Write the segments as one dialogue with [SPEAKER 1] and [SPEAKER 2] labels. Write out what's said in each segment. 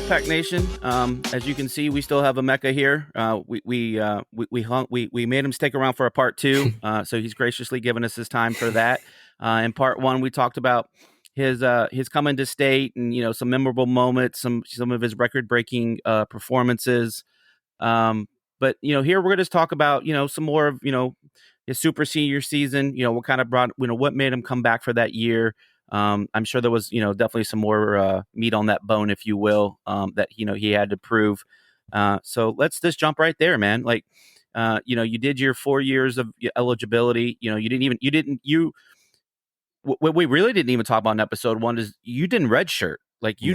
[SPEAKER 1] Wolfpack Nation. As you can see, we still have EMEKA here. We made him stick around for a part two, so he's graciously given us his time for that. In part one, we talked about his coming to state and some memorable moments, some of his record breaking performances. But here we're going to talk about some more of his super senior season. What kind of brought what made him come back for that year. I'm sure there was, definitely some more meat on that bone, if you will, that, he had to prove. So let's just jump right there, man. Like, you did your 4 years of eligibility. What we really didn't even talk about in episode one is you didn't redshirt. Like you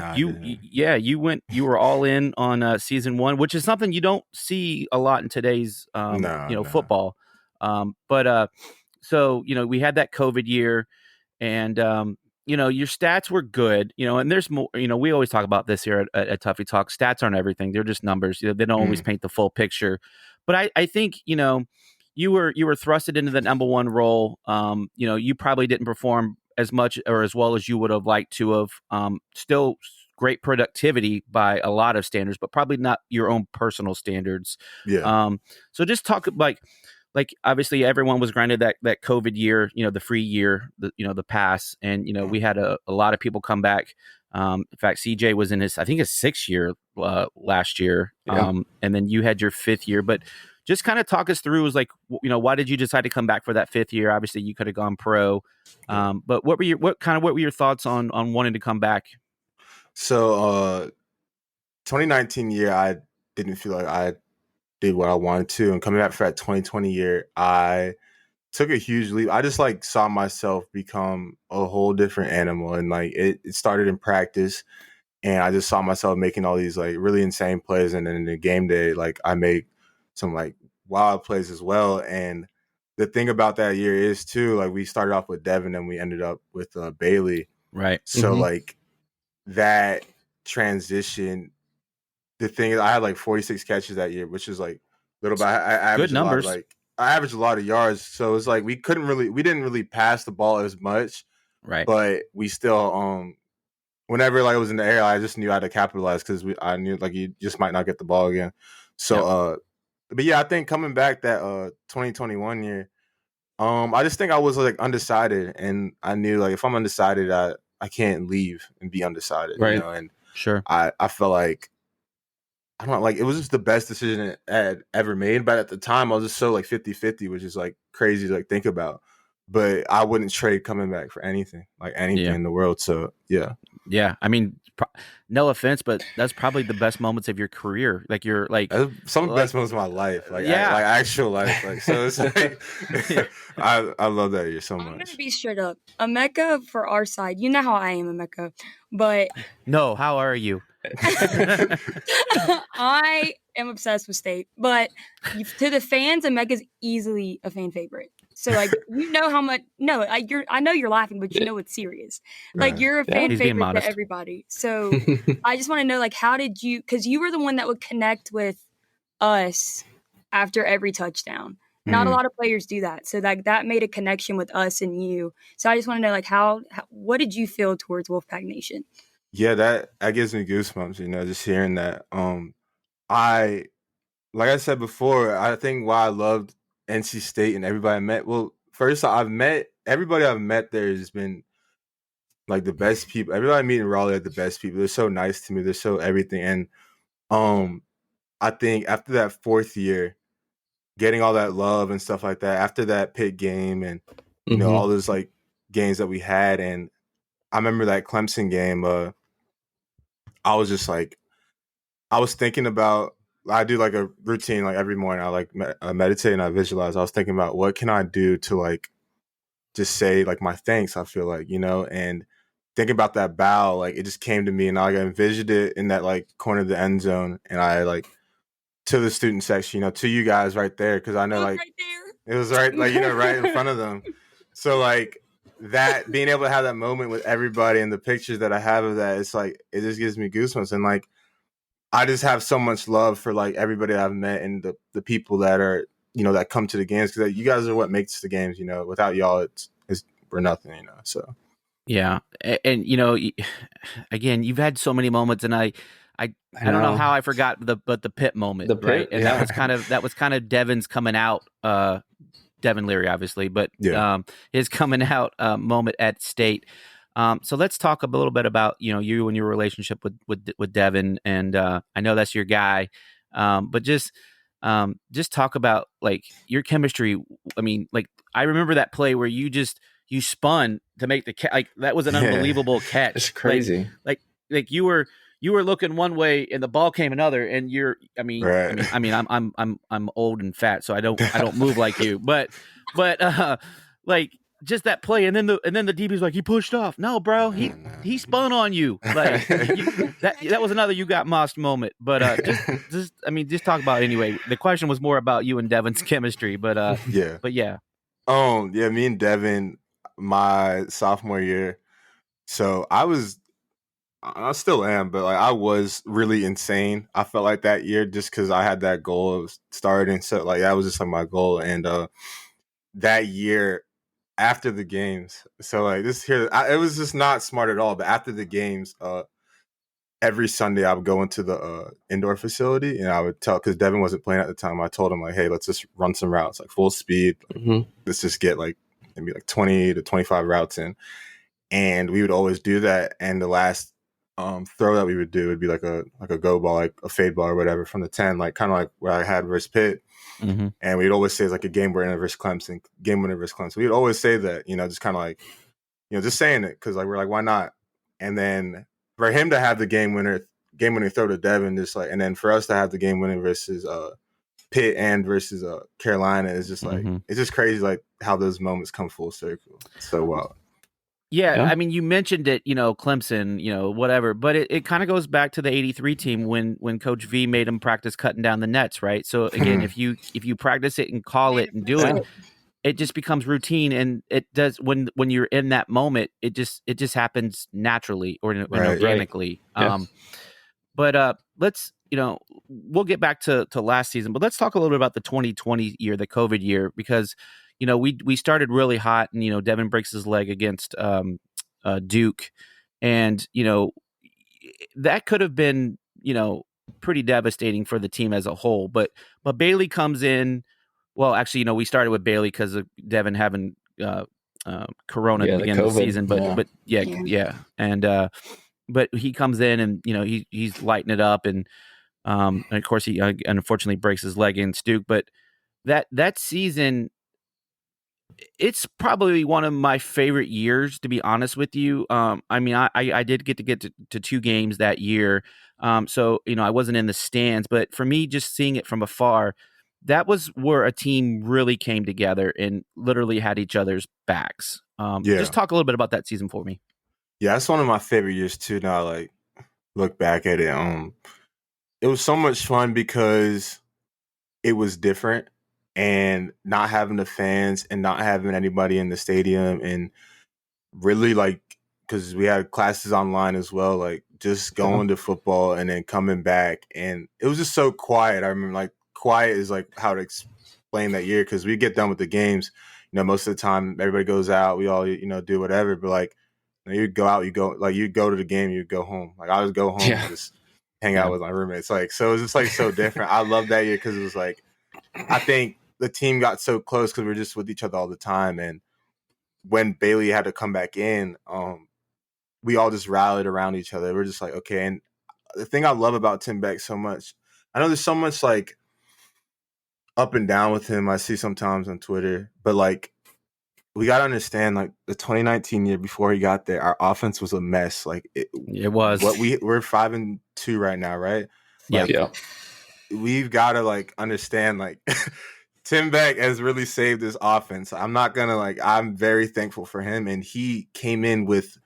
[SPEAKER 1] were all in on season one, which is something you don't see a lot in today's, football. So, we had that COVID year. And, your stats were good, and there's more, we always talk about this here at Tuffy Talk. Stats aren't everything. They're just numbers. They don't always paint the full picture. But I think, you were thrusted into the number one role. You probably didn't perform as much or as well as you would have liked to have. Still great productivity by a lot of standards, but probably not your own personal standards.
[SPEAKER 2] Yeah.
[SPEAKER 1] So just talk like obviously everyone was granted that COVID year, the free year, the pass. And, we had a lot of people come back. In fact, CJ was in his 6th year last year.
[SPEAKER 2] Yeah.
[SPEAKER 1] And then you had your 5th year, but just kind of talk us through was like, why did you decide to come back for that 5th year? Obviously you could have gone pro. But what were your thoughts on wanting to come back?
[SPEAKER 2] So, 2019 year, I didn't feel like I did what I wanted to, and coming back for that 2020 year, I took a huge leap. I just saw myself become a whole different animal, and it started in practice, and I just saw myself making all these really insane plays, and then in the game day, I made some wild plays as well. And the thing about that year is too, we started off with Devin and we ended up with Bailey,
[SPEAKER 1] right?
[SPEAKER 2] So that transition. The thing is, I had 46 catches that year, which is little bit. I averaged
[SPEAKER 1] good numbers.
[SPEAKER 2] I averaged a lot of yards, so it's we didn't really pass the ball as much,
[SPEAKER 1] right?
[SPEAKER 2] But we still, whenever it was in the air, I just knew I had to capitalize because I knew you just might not get the ball again. So, but yeah, I think coming back that 2021 year, I just think I was undecided, and I knew if I'm undecided, I can't leave and be undecided,
[SPEAKER 1] right?
[SPEAKER 2] And
[SPEAKER 1] sure,
[SPEAKER 2] I felt like. I don't know, it was just the best decision I had ever made. But at the time, I was just so 50-50, which is crazy to think about. But I wouldn't trade coming back for anything, anything in the world. So, yeah.
[SPEAKER 1] Yeah. I mean, no offense, but that's probably the best moments of your career. You're
[SPEAKER 2] some of the best moments of my life. Actual life. So it's I love that year so much.
[SPEAKER 3] I'm going to be straight up. EMEKA for our side. You know how I am, EMEKA. But.
[SPEAKER 1] No, how are you?
[SPEAKER 3] I am obsessed with State, but to the fans, EMEKA's easily a fan favorite. So you know how much. No, I know you're laughing, but you know it's serious. You're a fan favorite to everybody. So I just want to know how did you? Because you were the one that would connect with us after every touchdown. Not a lot of players do that. So that made a connection with us and you. So I just want to know how what did you feel towards Wolfpack Nation?
[SPEAKER 2] Yeah, that gives me goosebumps, just hearing that. Like I said before, I think why I loved NC State and everybody I met. Well, first everybody I've met there has been the best people. Everybody I meet in Raleigh are the best people. They're so nice to me. They're so everything. And I think after that 4th year, getting all that love and stuff like that, after that Pitt game and all those games that we had, and I remember that Clemson game. I was just I was thinking about. I do a routine every morning. I meditate and I visualize. I was thinking about what can I do to just say my thanks. I feel and thinking about that bow, it just came to me, and I envisioned it in that corner of the end zone, and I to the student section, to you guys right there, because I know
[SPEAKER 3] right
[SPEAKER 2] there. It was right right in front of them. So that being able to have that moment with everybody and the pictures that I have of that, it's it just gives me goosebumps, and I just have so much love for everybody that I've met and the people that are that come to the games, because you guys are what makes the games. Without y'all, we're nothing. So
[SPEAKER 1] yeah, and again, you've had so many moments, and I don't know how I forgot the Pitt moment, right? And that was kind of Devin's coming out, Devin Leary, obviously, but his coming out moment at State. So let's talk a little bit about you and your relationship with Devin, and I know that's your guy, but just talk about like your chemistry. I mean, like I remember that play where you spun to make the catch. Like that was an unbelievable catch.
[SPEAKER 4] It's crazy.
[SPEAKER 1] Like you were looking one way and the ball came another, and I'm old and fat, so I don't move like you, but like just that play, and then the DB's like, he pushed off. No, bro, he spun on you. Like that was another you got mossed moment. But just talk about it anyway. The question was more about you and Devin's chemistry, but yeah.
[SPEAKER 2] Me and Devin, my sophomore year. So I still am, but like I was really insane. I felt like that year just because I had that goal of starting. So like that was just like my goal. And that year after the games, so like it was just not smart at all. But after the games, every Sunday I would go into the indoor facility and I would because Devin wasn't playing at the time. I told him like, hey, let's just run some routes, like full speed. Let's just get like maybe like 20 to 25 routes in. And we would always do that. And the last throw that we would do would be like a go ball, like a fade ball or whatever from the 10, like kind of like where I had versus Pitt. And we'd always say it's like a game winner versus Clemson. We'd always say that, just kind of like, just saying it because like we're like, why not? And then for him to have the game winning throw to Devin, just like, and then for us to have the game winning versus Pitt and versus Carolina is just like it's just crazy, like how those moments come full circle. So wild.
[SPEAKER 1] Yeah, I mean, you mentioned it, Clemson, whatever, but it kind of goes back to the '83 team when Coach V made them practice cutting down the nets, right? So again, if you practice it and call it and do it, it just becomes routine, and it does when you're in that moment, it just happens naturally or organically.
[SPEAKER 4] Right.
[SPEAKER 1] But let's we'll get back to last season, but let's talk a little bit about the 2020 year, the COVID year, because we started really hot, and Devin breaks his leg against Duke, and that could have been pretty devastating for the team as a whole. But Bailey comes in. Well, actually, we started with Bailey because of Devin having Corona at the beginning of the season. But but he comes in and he's lighting it up, and of course he unfortunately breaks his leg against Duke. But that season, it's probably one of my favorite years, to be honest with you. I mean, I did get to 2 games that year. So, I wasn't in the stands, but for me, just seeing it from afar, that was where a team really came together and literally had each other's backs. Just talk a little bit about that season for me.
[SPEAKER 2] Yeah, that's one of my favorite years too. Now, I like look back at it. It was so much fun because it was different. And not having the fans and not having anybody in the stadium, and really like, because we had classes online as well, like just going to football and then coming back. And it was just so quiet. I remember like quiet is like how to explain that year, because we get done with the games, most of the time everybody goes out, we all, do whatever. But like, you go out, you go to the game, you go home. Like I would go home and just hang out with my roommates. Like, so it was just like so different. I love that year because it was like, I think the team got so close because we were just with each other all the time. And when Bailey had to come back in, we all just rallied around each other. We're just like, okay. And the thing I love about Tim Beck so much, I know there's so much like up and down with him I see sometimes on Twitter, but like we got to understand, like the 2019 year before he got there, our offense was a mess. Like it
[SPEAKER 1] was.
[SPEAKER 2] We're 5-2 right now, right? Like, we've got to like understand, like Tim Beck has really saved this offense. I'm not gonna I'm very thankful for him, and he came in with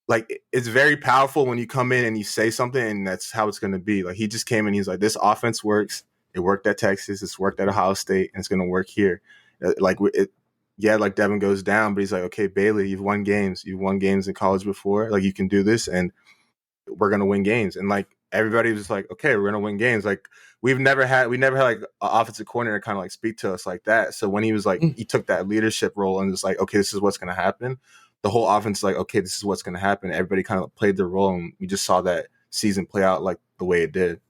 [SPEAKER 2] like, it's very powerful when you come in and you say something and that's how it's gonna be. Like he just came in, he's like, this offense works. It worked at Texas, it's worked at Ohio State, and it's gonna work here. Like Devin goes down, but he's like, okay, Bailey, you've won games in college before. Like you can do this, and we're gonna win games. And like everybody was just like, okay, we're gonna win games. Like we never had like an offensive coordinator kind of like speak to us like that. So when he was like, he took that leadership role and was like, okay, this is what's gonna happen. The whole offense is like, okay, this is what's gonna happen. Everybody kind of played their role, and we just saw that season play out like the way it did.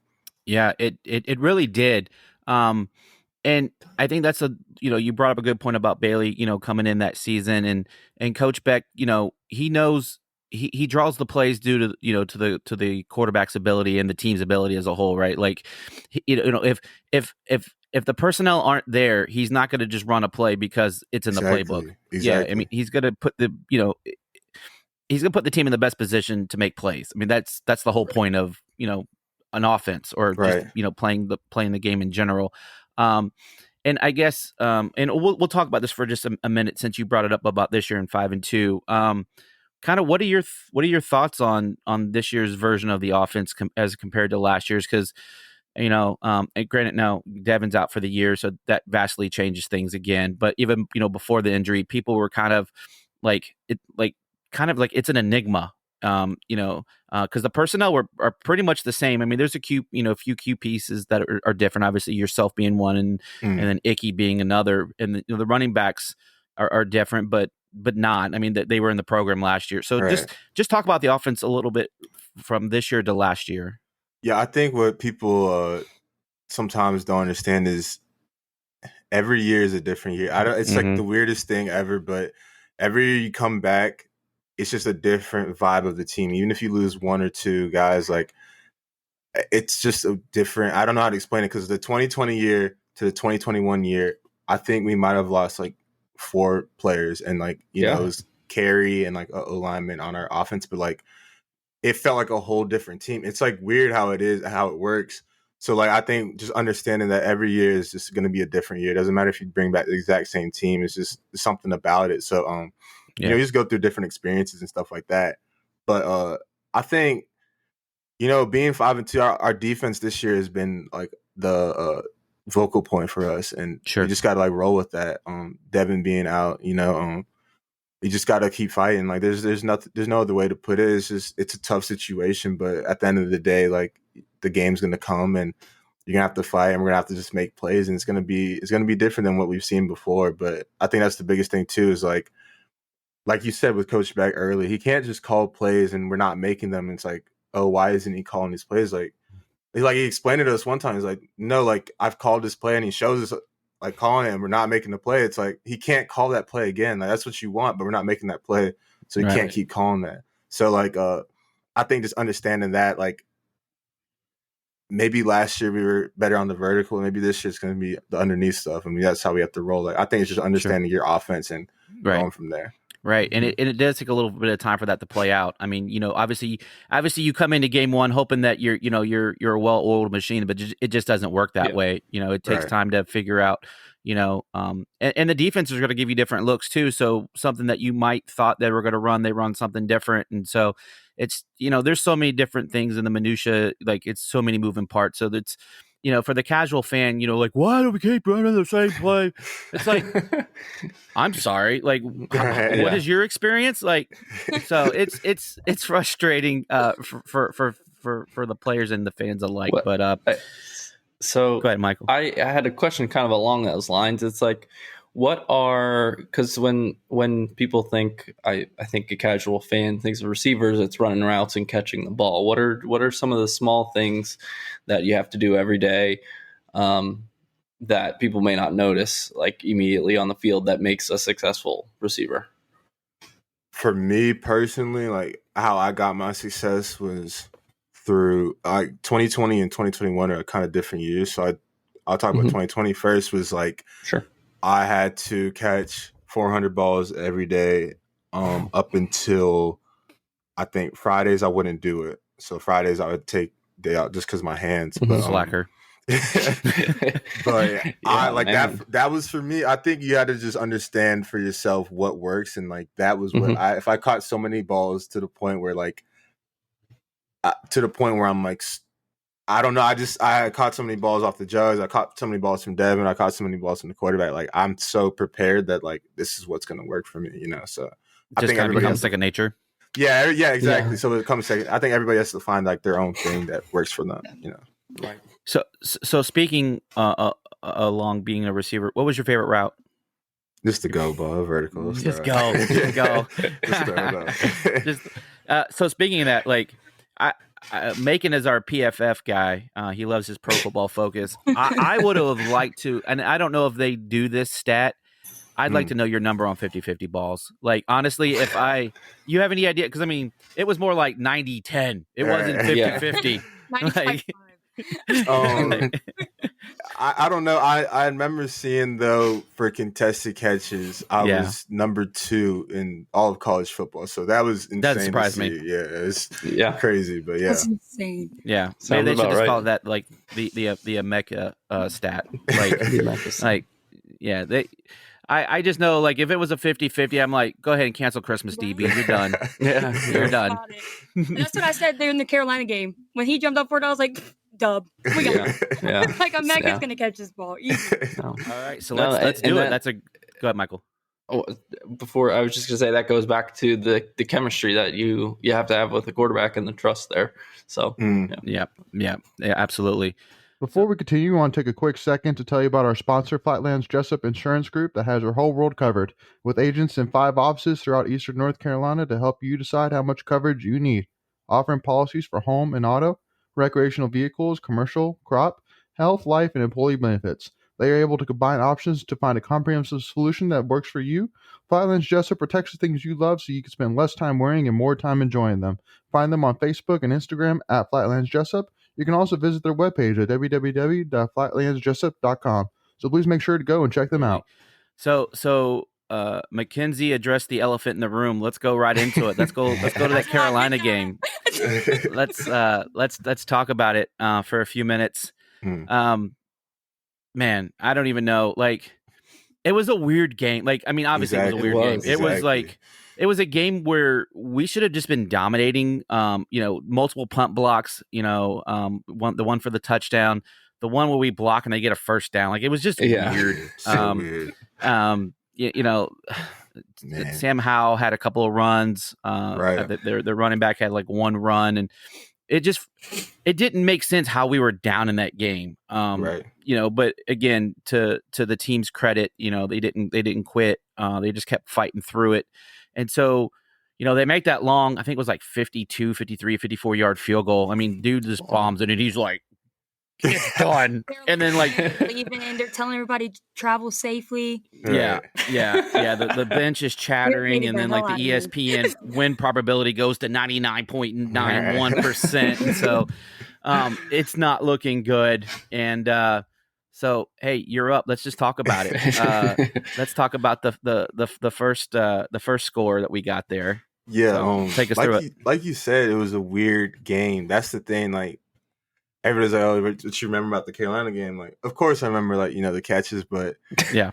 [SPEAKER 1] Yeah, it really did. And I think that's you brought up a good point about Bailey, coming in that season, and Coach Beck, he knows he draws the plays due to to the quarterback's ability and the team's ability as a whole, right? Like, if the personnel aren't there, he's not going to just run a play because it's in the playbook.
[SPEAKER 2] Exactly.
[SPEAKER 1] Yeah, I mean, he's going to put he's going to put the team in the best position to make plays. I mean, that's the whole point of an offense, or just playing the game in general. And I guess and we'll talk about this for just a minute, since you brought it up about this year in 5-2. Kind of what are your thoughts on this year's version of the offense as compared to last year's? Because and granted, now Devin's out for the year, so that vastly changes things again. But even before the injury, people were kind of like it's an enigma. Because the personnel are pretty much the same. I mean, there's a few key pieces that are different. Obviously, yourself being one, and then Icky being another, and the running backs are different, but not. I mean, they were in the program last year. So just talk about the offense a little bit from this year to last year.
[SPEAKER 2] Yeah, I think what people sometimes don't understand is every year is a different year. It's like the weirdest thing ever, but every year you come back, it's just a different vibe of the team. Even if you lose one or two guys, like, it's just a different. I don't know how to explain it, because the 2020 year to the 2021 year, I think we might have lost like 4 players, and like it was carry and like alignment on our offense, but like it felt like a whole different team. It's like weird how it works. So like I think just understanding that every year is just going to be a different year. It doesn't matter if you bring back the exact same team. It's just something about it. So you just go through different experiences and stuff like that. But I think being 5-2, our defense this year has been like the vocal point for us, and you just got to like roll with that. Devin being out, you just got to keep fighting. Like there's no other way to put it. It's a tough situation, but at the end of the day, like the game's going to come, and you're gonna have to fight, and we're gonna have to just make plays, and it's gonna be different than what we've seen before. But I think that's the biggest thing too, is like you said with Coach Beck early, he can't just call plays and we're not making them. It's like, oh, why isn't he calling these plays? Like he explained it to us one time. He's like, no, like I've called this play, and he shows us like calling it, and we're not making the play. It's like he can't call that play again. Like that's what you want, but we're not making that play, so he can't keep calling that. So like I think just understanding that, like maybe last year we were better on the vertical, maybe this year's going to be the underneath stuff. I mean, that's how we have to roll. Like I think it's just understanding your offense and going from there.
[SPEAKER 1] Right, and it does take a little bit of time for that to play out. I mean, obviously you come into game one hoping that you're a well-oiled machine, but it just doesn't work that way. It takes time to figure out. And the defense is going to give you different looks too. So something that you might thought they were going to run, they run something different, and so it's there's so many different things in the minutia. Like it's so many moving parts. So that's for the casual fan, like, why do we keep running the same play? It's like, I'm sorry. Like, what is your experience? Like, so it's frustrating for the players and the fans alike.
[SPEAKER 4] So
[SPEAKER 1] go ahead, Michael.
[SPEAKER 4] I had a question kind of along those lines. It's like, because when people think, I think a casual fan thinks of receivers, it's running routes and catching the ball. What are some of the small things that you have to do every day that people may not notice, like immediately on the field, that makes a successful receiver?
[SPEAKER 2] For me personally, like how I got my success was through 2020 and 2021 are kind of different years. So I'll talk about 2020 first. Was like,
[SPEAKER 4] sure,
[SPEAKER 2] I had to catch 400 balls every day up until I think Fridays I wouldn't do it. So Fridays I would take day out just because my hands. But,
[SPEAKER 1] slacker.
[SPEAKER 2] But I like that was for me. I think you had to just understand for yourself what works, and like that was what if I caught so many balls to the point where I'm like, I don't know. I caught so many balls off the jugs. I caught so many balls from Devin. I caught so many balls from the quarterback. Like I'm so prepared that like this is what's going to work for me. So
[SPEAKER 1] I think everybody becomes second nature.
[SPEAKER 2] Yeah, exactly. Yeah. So it comes second. I think everybody has to find like their own thing that works for them.
[SPEAKER 4] Right.
[SPEAKER 1] So speaking along being a receiver, what was your favorite route?
[SPEAKER 2] Just to go ball vertical.
[SPEAKER 1] Just go. So speaking of that, like Macon is our PFF guy. He loves his Pro Football Focus. I would have liked to, and I don't know if they do this stat. I'd like to know your number on 50-50 balls. Like, honestly, you have any idea? Because, I mean, it was more like 90-10. It wasn't 50-50.
[SPEAKER 3] 95.
[SPEAKER 2] I don't know. I remember seeing, though, for contested catches, I was number 2 in all of college football. So that was insane.
[SPEAKER 1] That surprised me.
[SPEAKER 2] Yeah, it's crazy, but yeah.
[SPEAKER 3] That's insane.
[SPEAKER 1] Yeah. Maybe they should just call that like the EMEKA stat. Like, yeah, I just know, like, if it was a 50-50, I'm like, go ahead and cancel Christmas, DB. You're done. You're done.
[SPEAKER 3] That's what I said there in the Carolina game. When he jumped up for it, I was like, dub. We got it. Like, EMEKA's going to catch this ball. Easy.
[SPEAKER 1] All right, so let's do it. Go ahead, Michael.
[SPEAKER 4] Oh, before I was just gonna say that goes back to the chemistry that you have to have with the quarterback and the trust there. So
[SPEAKER 1] yeah, absolutely.
[SPEAKER 5] Before we continue, I want to take a quick second to tell you about our sponsor, Flatlands Jessup Insurance Group, that has your whole world covered, with agents in 5 offices throughout eastern North Carolina to help you decide how much coverage you need. Offering policies for home and auto, recreational vehicles, commercial, crop, health, life, and employee benefits. They are able to combine options to find a comprehensive solution that works for you. Flatlands Jessup protects the things you love so you can spend less time worrying and more time enjoying them. Find them on Facebook and Instagram at Flatlands Jessup. You can also visit their webpage at www.flatlandsjessup.com. So please make sure to go and check them out.
[SPEAKER 1] So Mackenzie addressed the elephant in the room. Let's go right into it. Let's go to that Carolina game. Let's talk about it for a few minutes. Man, I don't even know. Like, it was a weird game. Like, I mean, obviously it was a weird game. It was like, it was a game where we should have just been dominating. Multiple punt blocks. The one for the touchdown, the one where we block and they get a first down. Like, it was just weird.
[SPEAKER 2] So weird.
[SPEAKER 1] Sam Howell had a couple of runs.
[SPEAKER 2] Right.
[SPEAKER 1] Their running back had like one run, and it didn't make sense how we were down in that game.
[SPEAKER 2] Right.
[SPEAKER 1] But again, to the team's credit, they didn't quit. They just kept fighting through it. And so, they make that long, I think it was like 52, 53, 54-yard field goal. I mean, dude just bombs it, and he's like, it's done. And then, like,
[SPEAKER 3] leaving, they're telling everybody to travel safely.
[SPEAKER 1] Yeah. The bench is chattering, and then, like, the ESPN win probability goes to 99.91%. And so it's not looking good. And so, hey, you're up. Let's just talk about it. Let's talk about the first score that we got there.
[SPEAKER 2] Yeah,
[SPEAKER 1] so, take us through it.
[SPEAKER 2] Like you said, it was a weird game. That's the thing. Like, everybody's like, "Oh, what you remember about the Carolina game?" Like, of course I remember, like, the catches, but
[SPEAKER 1] yeah.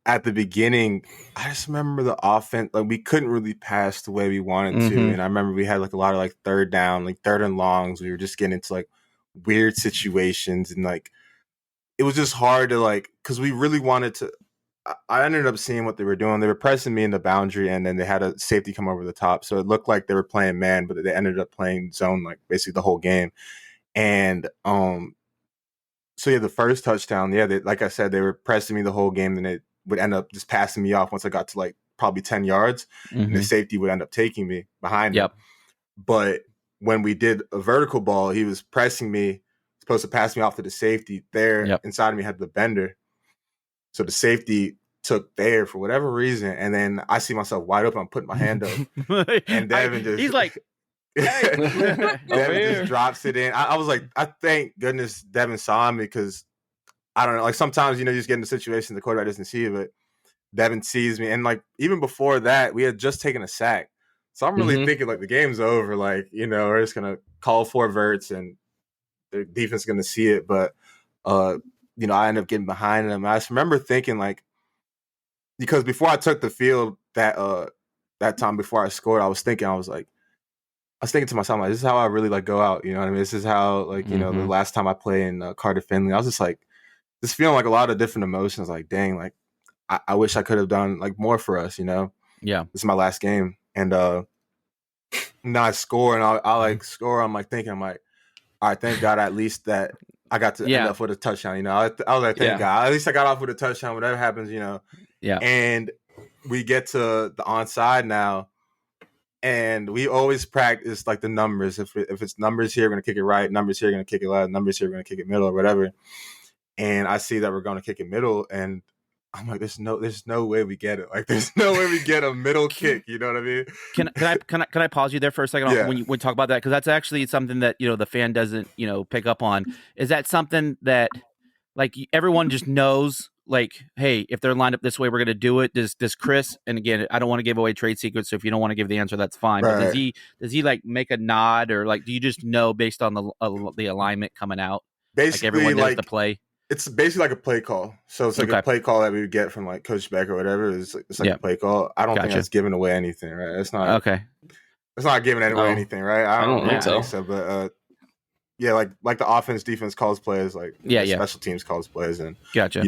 [SPEAKER 2] At the beginning, I just remember the offense. Like, we couldn't really pass the way we wanted to, and I remember we had like a lot of like third down, like third and longs. We were just getting into like weird situations, and like it was just hard to like, because we really wanted to. I ended up seeing what they were doing. They were pressing me in the boundary, and then they had a safety come over the top, so it looked like they were playing man, but they ended up playing zone like basically the whole game. And so the first touchdown, like I said, they were pressing me the whole game, and it would end up just passing me off once I got to like probably 10 yards, and the safety would end up taking me behind him. But when we did a vertical ball, he was pressing me, supposed to pass me off to the safety. There inside of me had the bender, so the safety took there for whatever reason, and then I see myself wide open. I'm putting my hand up, and Devin
[SPEAKER 1] he's like,
[SPEAKER 2] hey. Devin just drops it in. I was like, I thank goodness Devin saw me, because I don't know, like sometimes, you just get in a situation the quarterback doesn't see you, but Devin sees me. And like, even before that, we had just taken a sack. So I'm really thinking like the game's over, like, we're just going to call 4 verts and the defense is going to see it. But, I end up getting behind them. I just remember thinking, like, because before I took the field that time before I scored, I was thinking to myself, like, this is how I really like go out. You know what I mean? This is how, like, the last time I played in Carter Finley, I was just like, just feeling like a lot of different emotions. Like, dang, like I wish I could have done like more for us. Yeah. This is my last game, and now I score, and I like score. I'm like thinking, all right, thank God at least that I got to end up with a touchdown. I was like, thank God, at least I got off with a touchdown. Whatever happens, Yeah. And we get to the onside now. And we always practice like the numbers. If it's numbers here, we're gonna kick it right. Numbers here, we're gonna kick it left. Numbers here, we're gonna kick it middle or whatever. And I see that we're gonna kick it middle, and I'm like, there's no way we get it. Like, there's no way we get a middle kick. You know what I mean?
[SPEAKER 1] Can I pause you there for a second when you talk about that, because that's actually something that the fan doesn't pick up on. Is that something that like everyone just knows? Like, hey, if they're lined up this way, we're going to do it. Does Chris? And again, I don't want to give away trade secrets, so if you don't want to give the answer, that's fine.
[SPEAKER 2] Right.
[SPEAKER 1] But does he like make a nod, or like do you just know based on the alignment coming out?
[SPEAKER 2] Basically,
[SPEAKER 1] like everyone knows the play.
[SPEAKER 2] It's basically like a play call. So it's like a play call that we would get from like Coach Beck or whatever. It's like a play call. I don't think that's giving away anything, right? It's not
[SPEAKER 1] okay.
[SPEAKER 2] It's not giving away anything, right? I don't think so. But yeah, like the offense, defense calls plays, like special teams calls plays, and
[SPEAKER 1] gotcha.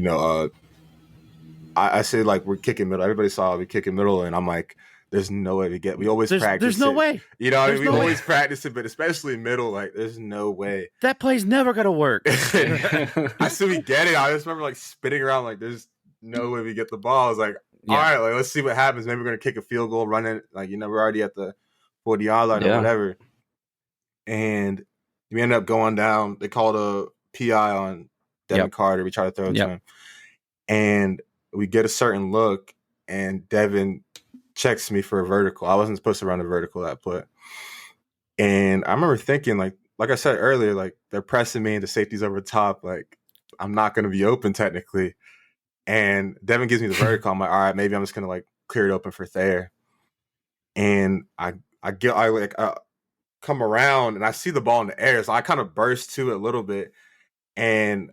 [SPEAKER 2] I say like we're kicking middle. Everybody saw we kicking middle, and I'm like, there's no way to get. We always practice.
[SPEAKER 1] There's no way.
[SPEAKER 2] We always practice it, but especially middle, like there's no way
[SPEAKER 1] that play's never gonna work.
[SPEAKER 2] I see we get it. I just remember like spinning around, like there's no way we get the ball. I was like, all right, like let's see what happens. Maybe we're gonna kick a field goal, run it. Like we're already at the 40-yard line or whatever. And we ended up going down. They called a PI on Devin Carter. We tried to throw it to him, and we get a certain look, and Devin checks me for a vertical. I wasn't supposed to run a vertical that play. And I remember thinking, like I said earlier, like they're pressing me and the safety's over top. Like I'm not going to be open technically. And Devin gives me the vertical. I'm like, all right, maybe I'm just going to like clear it open for Thayer. And I come around and I see the ball in the air. So I kind of burst to it a little bit. And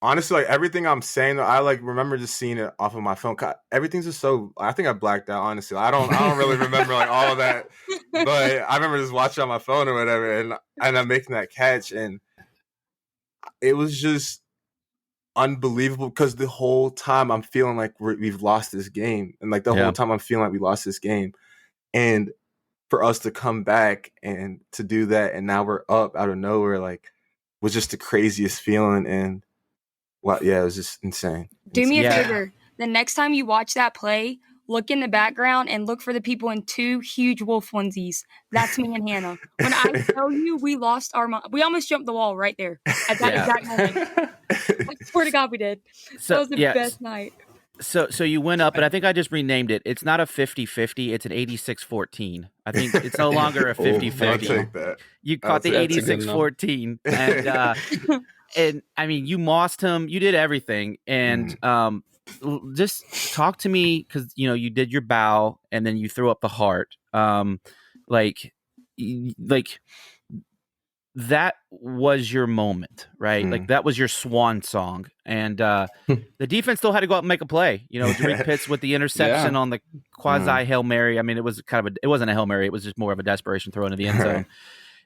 [SPEAKER 2] honestly, like everything I'm saying, I like remember just seeing it off of my phone. Everything's just so. I think I blacked out. Honestly, I don't really remember like all of that. But I remember just watching on my phone or whatever, and I'm making that catch, and it was just unbelievable because the whole time I'm feeling like we've lost this game, and like the whole time I'm feeling like we lost this game, and for us to come back and to do that, and now we're up out of nowhere, like was just the craziest feeling. And well, yeah, it was just insane.
[SPEAKER 3] Do me a favor. The next time you watch that play, look in the background and look for the people in 2 huge wolf onesies. That's me and Hannah. When I tell you we lost our mind, we almost jumped the wall right there at that exact moment. I swear to God we did. So, that was the best night.
[SPEAKER 1] So you went up, and I think I just renamed it. It's not a 50-50. It's an 86-14. I think it's no longer a 50-50.
[SPEAKER 2] I'll take that.
[SPEAKER 1] You caught the 86-14. And and I mean, you mossed him. You did everything. And just talk to me, because you did your bow and then you threw up the heart. Like that was your moment, right? Like that was your swan song. And the defense still had to go out and make a play. Drake Pitts with the interception on the quasi Hail Mary. I mean, it was it wasn't a Hail Mary. It was just more of a desperation throw into the end zone.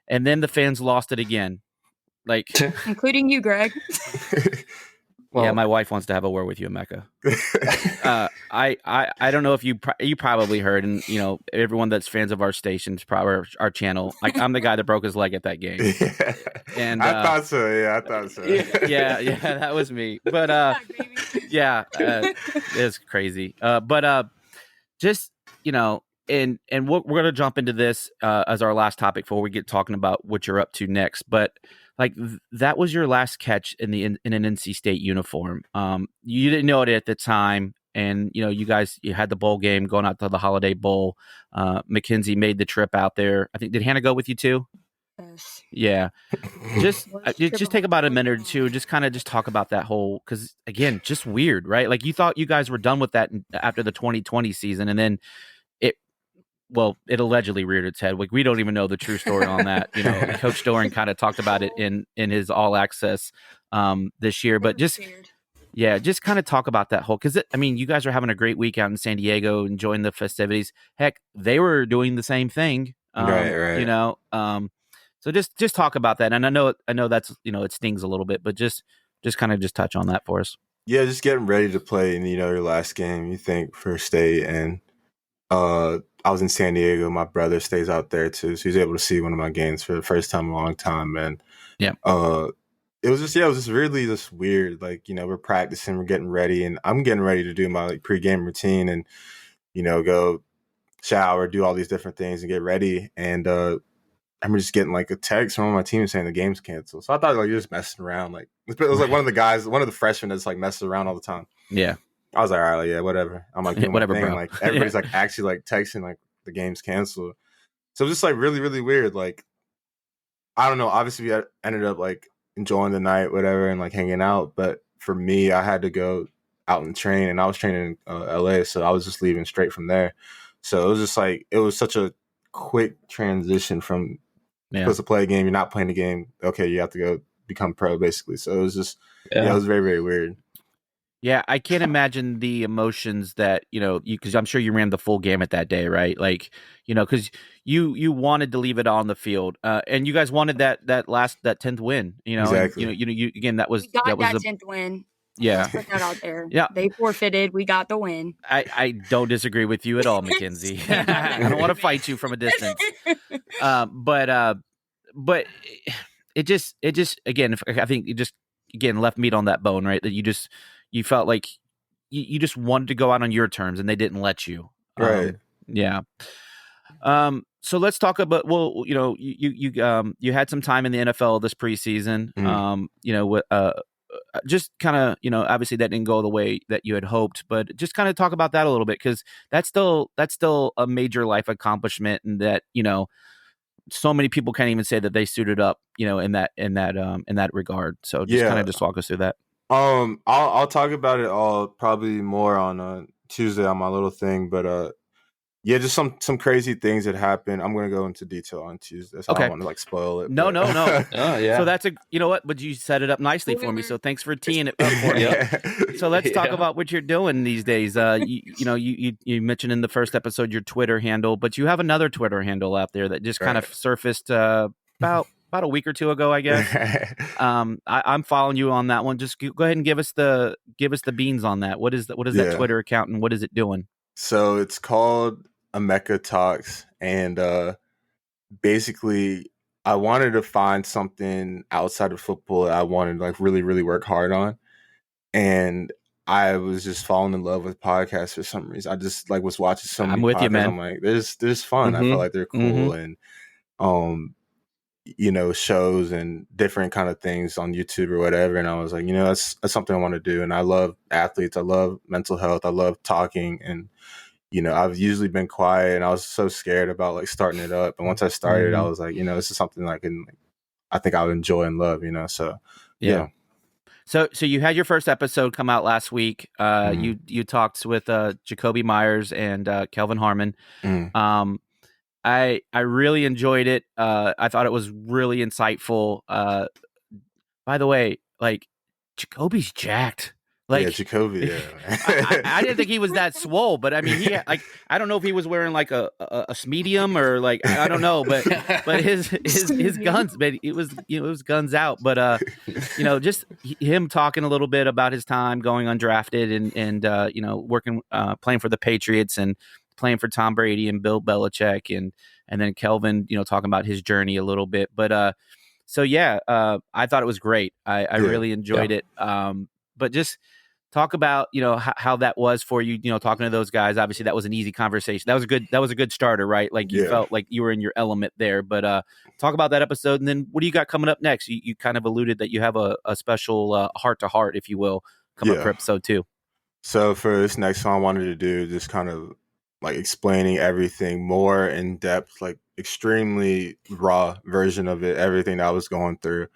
[SPEAKER 1] And then the fans lost it again. Like,
[SPEAKER 3] including you, Greg.
[SPEAKER 1] Well, yeah, my wife wants to have a word with you, EMEKA. I don't know if you probably heard, and everyone that's fans of our station's probably our channel. Like, I'm the guy that broke his leg at that game.
[SPEAKER 2] Yeah.
[SPEAKER 1] And
[SPEAKER 2] I thought so. Yeah, I thought so.
[SPEAKER 1] Yeah, that was me. But it's crazy. But just and we're gonna jump into this as our last topic before we get talking about what you're up to next. But like that was your last catch in an NC State uniform. You didn't know it at the time, and you had the bowl game going out to the Holiday Bowl. Mackenzie made the trip out there. I think, did Hannah go with you too?
[SPEAKER 3] Yes.
[SPEAKER 1] Yeah. Just take about a minute or two, just talk about that whole, because again, just weird, right? Like you thought you guys were done with that after the 2020 season, and then it allegedly reared its head. Like we don't even know the true story on that. Coach Doran kind of talked about it in his All Access this year. But just kind of talk about that whole, because you guys are having a great week out in San Diego, enjoying the festivities. Heck, they were doing the same thing.
[SPEAKER 2] Right.
[SPEAKER 1] So just talk about that. And I know that's it stings a little bit, but just kind of touch on that for us.
[SPEAKER 2] Yeah, just getting ready to play in your last game. You think for state, and I was in San Diego. My brother stays out there too, so he's able to see one of my games for the first time in a long time. And it was just really just weird. Like we're practicing, we're getting ready, and I'm getting ready to do my pregame routine, and go shower, do all these different things and get ready. And I remember just getting like a text from one of my team saying the game's canceled. So I thought like you're just messing around. Like it was like one of the freshmen that's like messing around all the time.
[SPEAKER 1] Yeah.
[SPEAKER 2] I was like, all right, yeah, whatever. I'm like, doing
[SPEAKER 1] whatever,
[SPEAKER 2] my thing.
[SPEAKER 1] bro.
[SPEAKER 2] And, like everybody's like actually like texting like the game's canceled. So it was just like really, really weird. Like, I don't know. Obviously, we ended up like enjoying the night, whatever, and like hanging out. But for me, I had to go out and train, and I was training in LA, so I was just leaving straight from there. So it was just like it was such a quick transition from supposed to play a game, you're not playing the game. Okay, you have to go become pro, basically. So it was just it was very, very weird.
[SPEAKER 1] Yeah, I can't imagine the emotions that, because I'm sure you ran the full gamut that day, right? Like, because you wanted to leave it on the field, and you guys wanted that 10th win,
[SPEAKER 2] Exactly.
[SPEAKER 1] And, you again, that was
[SPEAKER 3] we got
[SPEAKER 1] that
[SPEAKER 3] 10th win.
[SPEAKER 1] Yeah,
[SPEAKER 3] Let's put that out there.
[SPEAKER 1] Yeah,
[SPEAKER 3] they forfeited. We got the win.
[SPEAKER 1] I don't disagree with you at all, Mackenzie. I don't want to fight you from a distance, but it just again, I think it just again left meat on that bone, right? That you felt like you just wanted to go out on your terms, and they didn't let you.
[SPEAKER 2] Right.
[SPEAKER 1] Yeah. So let's talk about, well, you had some time in the NFL this preseason. Just kind of, obviously that didn't go the way that you had hoped, but just kind of talk about that a little bit, because that's still a major life accomplishment, and that, so many people can't even say that they suited up, in that regard. So just kind of just walk us through that.
[SPEAKER 2] I'll talk about it all probably more on Tuesday on my little thing, but yeah, just some crazy things that happened. I'm gonna go into detail on Tuesday, so I don't want to like spoil it.
[SPEAKER 1] No.
[SPEAKER 2] Oh
[SPEAKER 4] yeah.
[SPEAKER 1] So that's but you set it up nicely for me. So thanks for teeing it up for me. So let's talk about what you're doing these days. You mentioned in the first episode your Twitter handle, but you have another Twitter handle out there that just kind of surfaced about a week or two ago, I guess. I'm following you on that one. Just go ahead and give us the beans on that. What is that Twitter account, and what is it doing?
[SPEAKER 2] So it's called EMEKA Talks, and basically I wanted to find something outside of football that I wanted to like really, really work hard on. And I was just falling in love with podcasts for some reason. I just like was watching so many podcasts.
[SPEAKER 1] You, man.
[SPEAKER 2] I'm like, there's fun. I feel like they're cool, and shows and different kind of things on YouTube or whatever. And I was like, that's something I want to do. And I love athletes. I love mental health. I love talking. And, I've usually been quiet, and I was so scared about like starting it up. And once I started, I was like, this is something I think I would enjoy and love, so yeah.
[SPEAKER 1] So you had your first episode come out last week. You talked with Jacoby Myers and Kelvin Harmon. I really enjoyed it. I thought it was really insightful. By the way, like, Jacoby's jacked. Like,
[SPEAKER 2] yeah, Jacoby. Yeah.
[SPEAKER 1] I didn't think he was that swole, but I mean, he like, I don't know if he was wearing like a medium or like, I don't know, but his guns, but it was guns out. But just him talking a little bit about his time going undrafted and working, playing for the Patriots and playing for Tom Brady and Bill Belichick, and then Kelvin, talking about his journey a little bit. But so yeah, I thought it was great. I really enjoyed it. But just talk about how that was for you. Talking to those guys. Obviously, that was an easy conversation. That was a good starter, right? Like you felt like you were in your element there. But talk about that episode, and then what do you got coming up next? You kind of alluded that you have a special heart to heart, if you will, coming up for episode 2.
[SPEAKER 2] So for this next one, I wanted to do just kind of like explaining everything more in depth, like extremely raw version of it, everything that I was going through.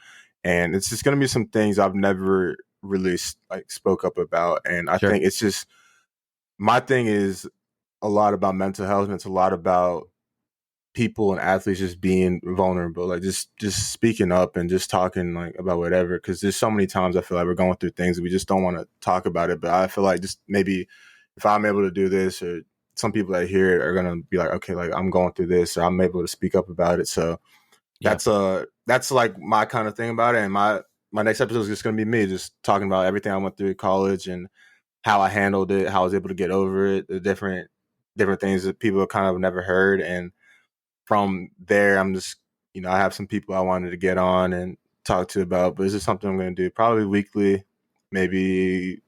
[SPEAKER 2] And it's just going to be some things I've never really like spoke up about. And I think it's just, my thing is a lot about mental health, and it's a lot about people and athletes just being vulnerable, like just speaking up and just talking like about whatever. Cause there's so many times I feel like we're going through things and we just don't want to talk about it. But I feel like just maybe if I'm able to do this, or some people that hear it are going to be like, okay, like I'm going through this, or I'm able to speak up about it. So that's like my kind of thing about it. And my next episode is just going to be me just talking about everything I went through at college and how I handled it, how I was able to get over it, the different things that people have kind of never heard. And from there, I'm just, I have some people I wanted to get on and talk to about, but this is something I'm going to do probably weekly, maybe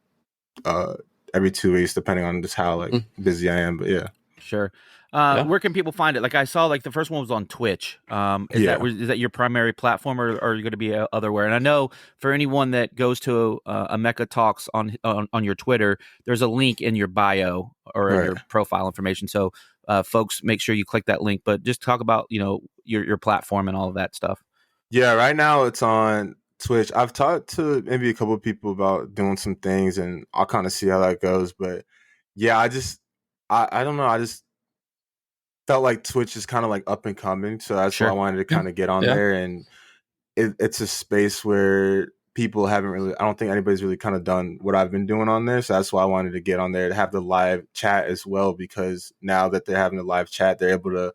[SPEAKER 2] every 2 weeks, depending on just how like busy I am. But yeah.
[SPEAKER 1] Sure. Where can people find it? Like I saw, like the first one was on Twitch. Is that your primary platform, or are you going to be otherwhere? And I know for anyone that goes to EMEKA Talks on your Twitter, there's a link in your bio or in your profile information. So folks, make sure you click that link. But just talk about your platform and all of that stuff.
[SPEAKER 2] Yeah, right now it's on Twitch. I've talked to maybe a couple of people about doing some things, and I'll kind of see how that goes. But yeah, I don't know. I just felt like Twitch is kind of like up and coming, so that's why I wanted to kind of get on there. And it's a space where people haven't really, I don't think anybody's really kind of done what I've been doing on there. So that's why I wanted to get on there to have the live chat as well, because now that they're having a live chat, they're able to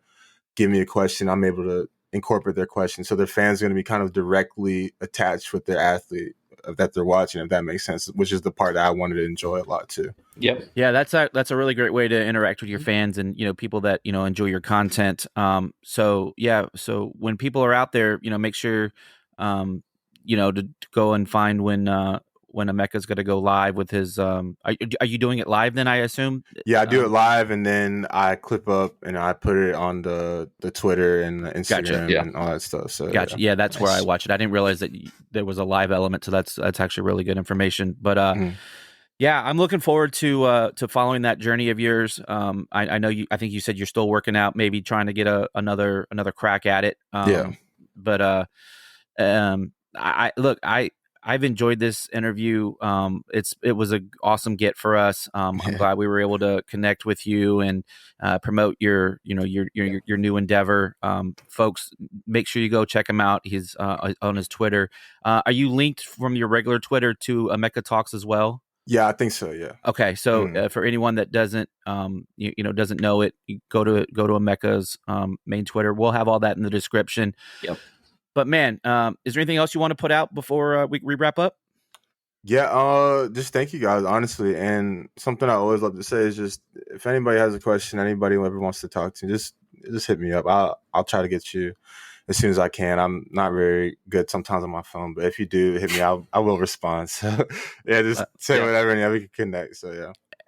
[SPEAKER 2] give me a question. I'm able to incorporate their question. So their fans are going to be kind of directly attached with their athlete that they're watching, if that makes sense, which is the part that I wanted to enjoy a lot too.
[SPEAKER 4] Yep.
[SPEAKER 1] Yeah, that's a really great way to interact with your fans and people that enjoy your content. So when people are out there, make sure to go and find when EMEKA is going to go live with his. Are you doing it live then? I assume.
[SPEAKER 2] Yeah, I do it live, and then I clip up and I put it on the Twitter and the Instagram and all that stuff. So
[SPEAKER 1] gotcha. Yeah, that's where I watch it. I didn't realize that there was a live element, so that's actually really good information. But yeah, I'm looking forward to following that journey of yours. I know you. I think you said you're still working out, maybe trying to get another crack at it. But I've enjoyed this interview. It was an awesome get for us. I'm glad we were able to connect with you and promote your new endeavor. Folks, make sure you go check him out. He's on his Twitter. Are you linked from your regular Twitter to EMEKA Talks as well?
[SPEAKER 2] Yeah, I think so. Yeah.
[SPEAKER 1] Okay, so for anyone that doesn't doesn't know it, you go to EMEKA's main Twitter. We'll have all that in the description.
[SPEAKER 4] Yep.
[SPEAKER 1] But man, is there anything else you want to put out before we wrap up?
[SPEAKER 2] Yeah, just thank you guys, honestly. And something I always love to say is just, if anybody has a question, anybody who ever wants to talk to me, just hit me up. I'll try to get you as soon as I can. I'm not very good sometimes on my phone, but if you do hit me, I will respond. So yeah, just say whatever, and we can connect. So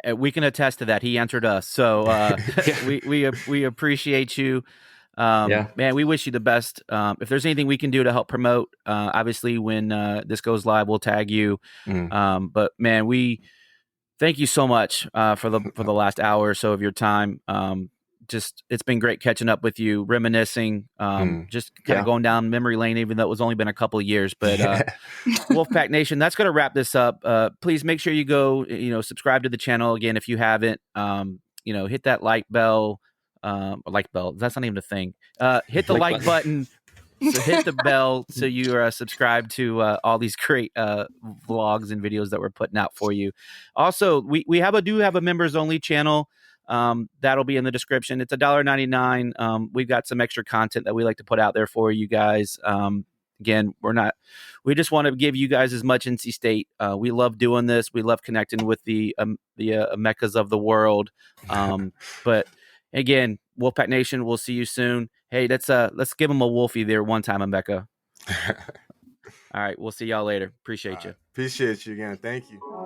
[SPEAKER 2] yeah.
[SPEAKER 1] We can attest to that. He answered us. So we appreciate you. Man, we wish you the best. If there's anything we can do to help promote, obviously when this goes live, we'll tag you. But man, we thank you so much for the last hour or so of your time. It's been great catching up with you, reminiscing, just kind of going down memory lane, even though it was only been a couple of years. But Wolfpack Nation, that's going to wrap this up. Please make sure you go, subscribe to the channel again if you haven't. Hit that like bell. Like bell. That's not even a thing. Hit the like button. So hit the bell so you are subscribed to all these great vlogs and videos that we're putting out for you. Also, we do have a members only channel. That'll be in the description. It's $1.99. We've got some extra content that we like to put out there for you guys. Again, we just want to give you guys as much NC State. We love doing this. We love connecting with the EMEKAs of the world. But again, Wolfpack Nation, we'll see you soon. Hey, let's give them a Wolfie there one time, EMEKA. All right, we'll see y'all later. Appreciate you.
[SPEAKER 2] Appreciate you again. Thank you.